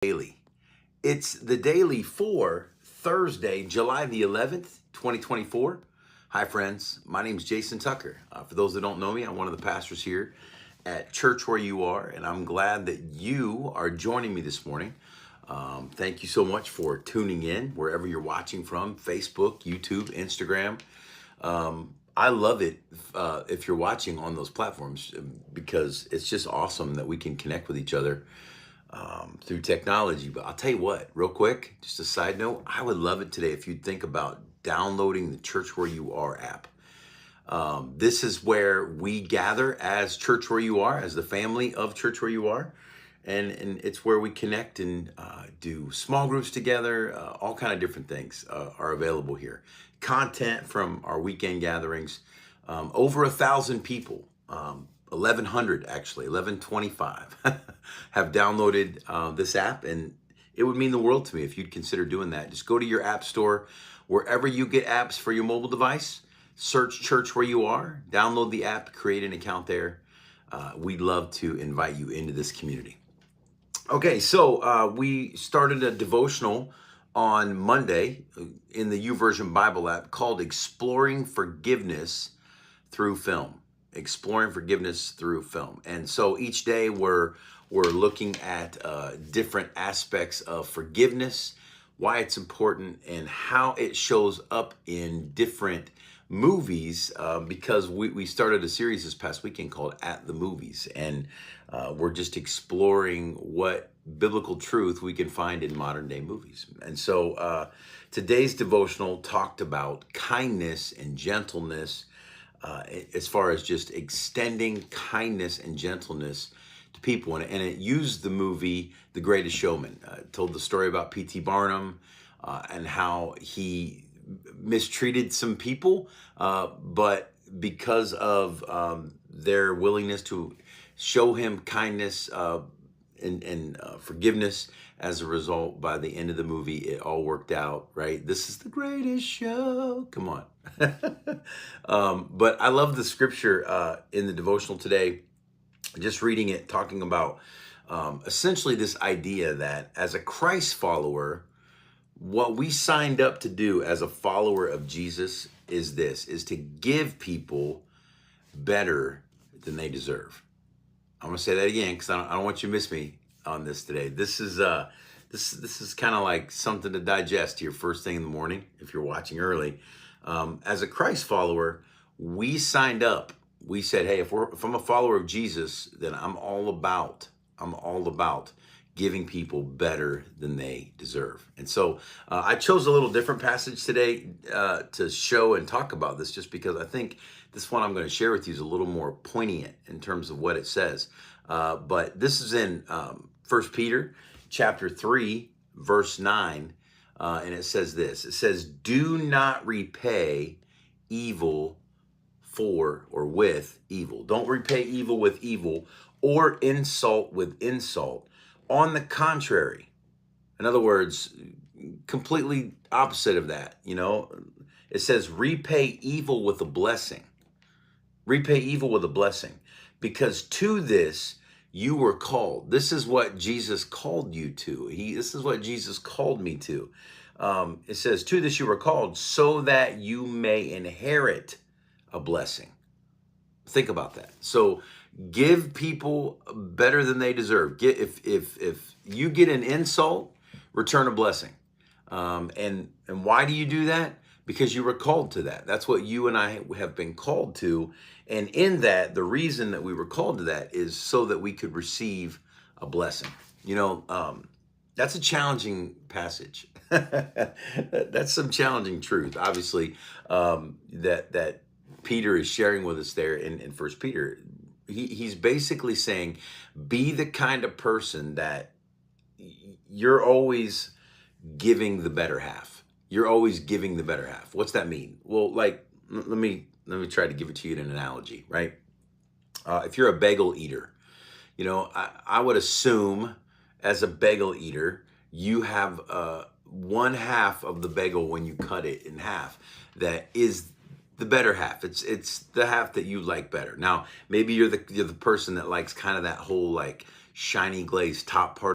Daily. It's the daily for Thursday, July the 11th, 2024. Hi, friends. My name is Jason Tucker. For those that don't know me, I'm one of the pastors here at Church Where You Are, and I'm glad that you are joining me this morning. Thank you so much for tuning in wherever you're watching from, Facebook, YouTube, Instagram. I love it if you're watching on those platforms because it's just awesome that we can connect with each other through technology. But I'll tell you what, real quick, just a side note, I would love it today if you'd think about downloading the Church Where You Are app. This is where we gather as Church Where You Are, as the family of Church Where You Are. And it's where we connect and do small groups together. All kind of different things are available here. Content from our weekend gatherings. Over 1,000 people, 1,100 actually, 1,125 have downloaded this app, and it would mean the world to me if you'd consider doing that. Just go to your app store, wherever you get apps for your mobile device, search Church Where You Are, download the app, create an account there. We'd love to invite you into this community. Okay, so we started a devotional on Monday in the YouVersion Bible app called Exploring Forgiveness Through Film. Exploring Forgiveness Through Film. And so each day we're looking at different aspects of forgiveness, why it's important, and how it shows up in different movies, because we started a series this past weekend called At the Movies, and we're just exploring what biblical truth we can find in modern day movies. And so today's devotional talked about kindness and gentleness, as far as just extending kindness and gentleness to people. And it used the movie The Greatest Showman. It told the story about P.T. Barnum and how he mistreated some people, but because of their willingness to show him kindness and forgiveness, as a result, by the end of the movie, it all worked out, right? This is the greatest show. Come on. But I love the scripture in the devotional today, just reading it, talking about essentially this idea that as a Christ follower, what we signed up to do as a follower of Jesus is to give people better than they deserve. I'm gonna say that again because I don't want you to miss me on this today. This is kind of like something to digest here first thing in the morning if you're watching early. As a Christ follower, we signed up. We said, hey, if I'm a follower of Jesus, then I'm all about giving people better than they deserve. And so I chose a little different passage today to show and talk about this, just because I think this one I'm going to share with you is a little more poignant in terms of what it says. But this is in 1 Peter chapter 3, verse 9, and it says this. It says, do not repay evil for or with evil. Don't repay evil with evil or insult with insult. On the contrary, in other words, completely opposite of that, it says repay evil with a blessing. Repay evil with a blessing, because to this you were called. This is what Jesus called you to. This is what Jesus called me to. It says, to this you were called, so that you may inherit a blessing. Think about that. So give people better than they deserve. If you get an insult, return a blessing. And why do you do that? Because you were called to that. That's what you and I have been called to. And in that, the reason that we were called to that is so that we could receive a blessing. That's a challenging passage. That's some challenging truth, obviously, that Peter is sharing with us there in 1 Peter. He's basically saying, be the kind of person that you're always giving the better half. You're always giving the better half. What's that mean? Well, like, let me try to give it to you in an analogy, right? If you're a bagel eater, I would assume as a bagel eater, you have one half of the bagel when you cut it in half that is the better half. It's the half that you like better. Now, maybe you're the person that likes kind of that whole like shiny glazed top part